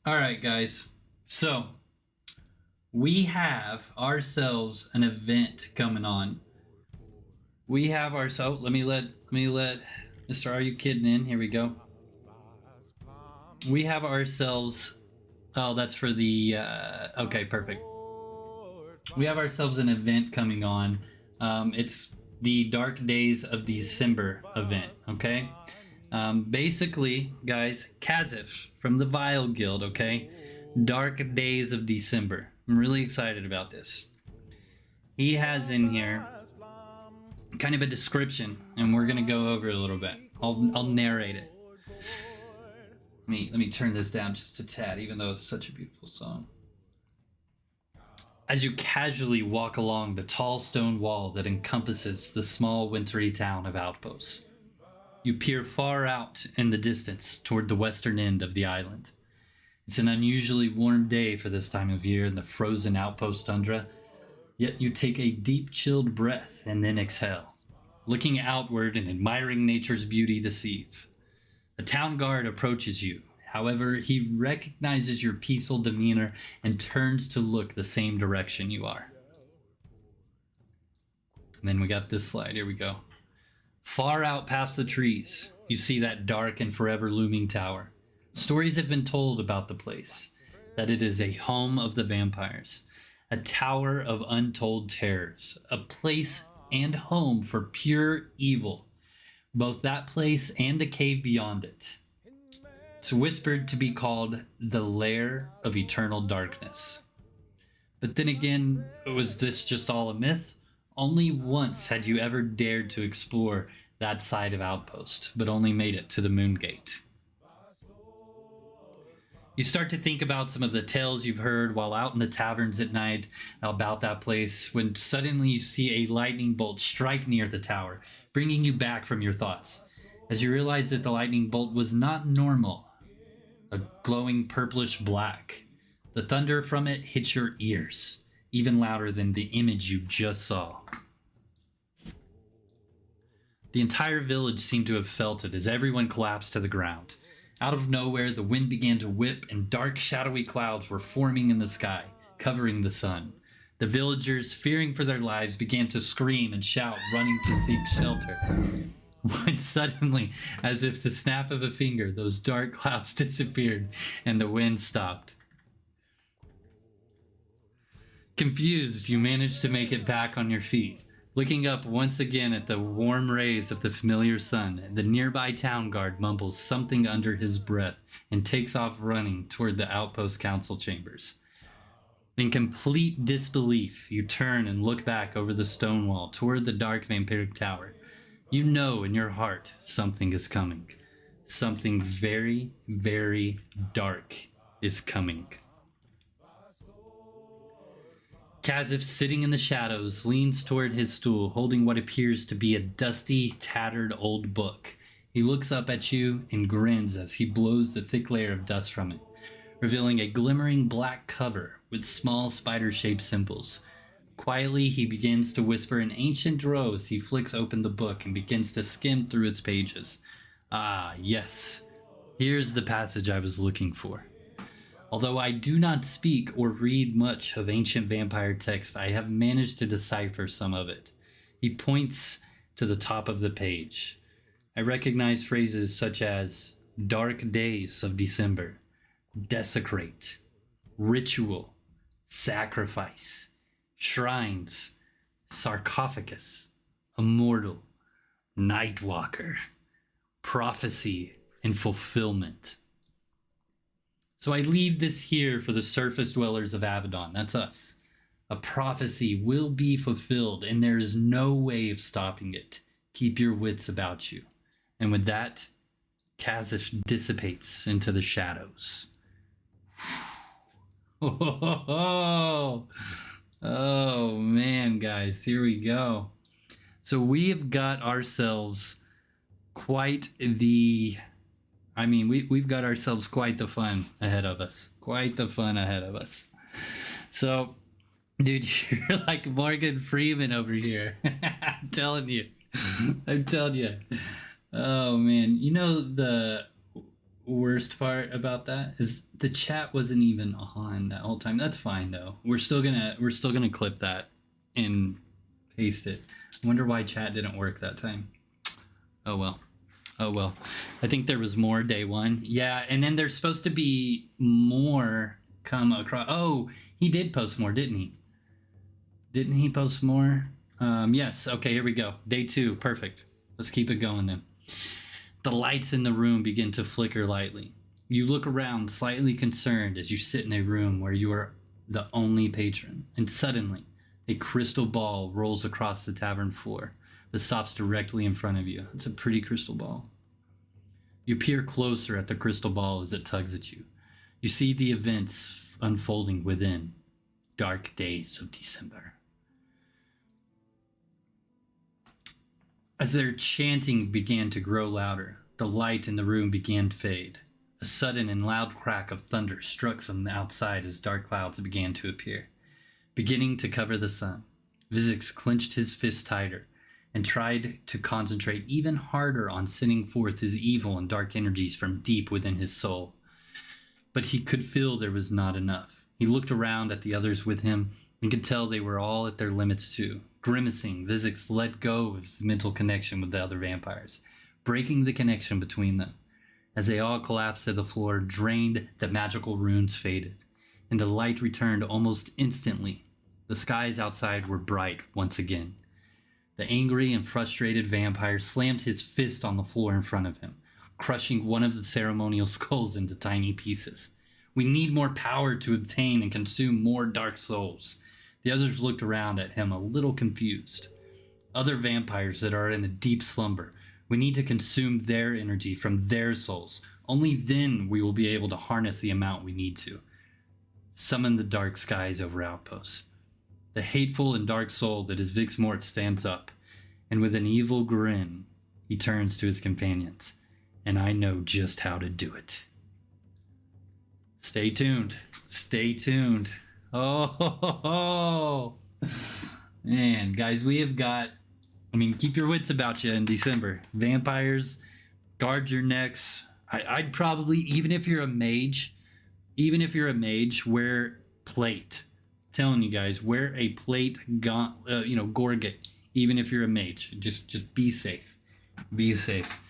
All right, guys. So we have ourselves an event coming on. We have ourselves. Let me let Mr. Are You Kidding in? Here we go. We have ourselves. Oh, that's for the. Okay, perfect. We have ourselves an event coming on. It's the Dark Days of December event. Okay. Basically, guys, Kazif from the Vile Guild. Okay. Dark Days of December. I'm really excited about this. He has in here kind of a description, and we're gonna go over it a little bit. I'll narrate it. Let me turn this down just a tad, even though it's such a beautiful song. As you casually walk along the tall stone wall that encompasses the small wintry town of Outposts, you peer far out in the distance toward the western end of the island. It's an unusually warm day for this time of year in the frozen Outpost tundra, yet you take a deep chilled breath and then exhale, looking outward and admiring nature's beauty this eve. A town guard approaches you. However, he recognizes your peaceful demeanor and turns to look the same direction you are. And then we got this slide. Here we go. Far out past the trees, you see that dark and forever looming tower. Stories have been told about the place, that it is a home of the vampires, a tower of untold terrors, a place and home for pure evil, both that place and the cave beyond it. It's whispered to be called the Lair of Eternal Darkness. But then again, was this just all a myth? Only once had you ever dared to explore that side of Outpost, but only made it to the Moongate. You start to think about some of the tales you've heard while out in the taverns at night about that place, when suddenly you see a lightning bolt strike near the tower, bringing you back from your thoughts, as you realize that the lightning bolt was not normal, a glowing purplish black. The thunder from it hits your ears, even louder than the image you just saw. The entire village seemed to have felt it as everyone collapsed to the ground. Out of nowhere, the wind began to whip and dark, shadowy clouds were forming in the sky, covering the sun. The villagers, fearing for their lives, began to scream and shout, running to seek shelter. When suddenly, as if the snap of a finger, those dark clouds disappeared and the wind stopped. Confused, you managed to make it back on your feet. Looking up once again at the warm rays of the familiar sun, the nearby town guard mumbles something under his breath and takes off running toward the outpost council chambers. In complete disbelief, you turn and look back over the stone wall toward the dark vampiric tower. You know in your heart something is coming. Something very, very dark is coming. Kazif, sitting in the shadows, leans toward his stool, holding what appears to be a dusty, tattered old book. He looks up at you and grins as he blows the thick layer of dust from it, revealing a glimmering black cover with small spider-shaped symbols. Quietly, he begins to whisper in ancient drow as he flicks open the book and begins to skim through its pages. Ah, yes. Here's the passage I was looking for. Although I do not speak or read much of ancient vampire text, I have managed to decipher some of it. He points to the top of the page. I recognize phrases such as Dark Days of December, Desecrate, Ritual, Sacrifice, Shrines, Sarcophagus, Immortal, Nightwalker, Prophecy, and Fulfillment. So I leave this here for the surface dwellers of Abaddon. That's us. A prophecy will be fulfilled, and there is no way of stopping it. Keep your wits about you. And with that, Kazif dissipates into the shadows. Oh man, guys, here we go. So we have got ourselves quite the... we've got ourselves quite the fun ahead of us. Quite the fun ahead of us. So, dude, you're like Morgan Freeman over here. I'm telling you. I'm telling you. Oh, man. You know, worst part about that is the chat wasn't even on that whole time. That's fine though. We're still gonna clip that and paste it. I wonder why chat didn't work that time. Oh well. Oh well. I think there was more day one. Yeah, and then there's supposed to be more come across. Oh, he did post more, didn't he? Didn't he post more? Yes. Okay, here we go. Day two. Perfect. Let's keep it going then. The lights in the room begin to flicker lightly. You look around, slightly concerned, as you sit in a room where you are the only patron. And suddenly, a crystal ball rolls across the tavern floor, but stops directly in front of you. It's a pretty crystal ball. You peer closer at the crystal ball as it tugs at you. You see the events unfolding within. Dark days of December. As their chanting began to grow louder, the light in the room began to fade. A sudden and loud crack of thunder struck from the outside as dark clouds began to appear, beginning to cover the sun. Vizix clenched his fist tighter and tried to concentrate even harder on sending forth his evil and dark energies from deep within his soul. But he could feel there was not enough. He looked around at the others with him and could tell they were all at their limits too. Grimacing, Vizix let go of his mental connection with the other vampires, breaking the connection between them. As they all collapsed to the floor, drained, the magical runes faded, and the light returned almost instantly. The skies outside were bright once again. The angry and frustrated vampire slammed his fist on the floor in front of him, crushing one of the ceremonial skulls into tiny pieces. We need more power to obtain and consume more dark souls. The others looked around at him a little confused. Other vampires that are in a deep slumber. We need to consume their energy from their souls. Only then we will be able to harness the amount we need to. Summon the dark skies over outposts. The hateful and dark soul that is Vix Mort stands up, and with an evil grin, he turns to his companions. And I know just how to do it. Stay tuned. Stay tuned. Oh, man, guys, we have got, keep your wits about you in December. Vampires, guard your necks. I'd probably, even if you're a mage, wear plate. I'm telling you guys, wear a plate, gorget, even if you're a mage. Just be safe. Be safe.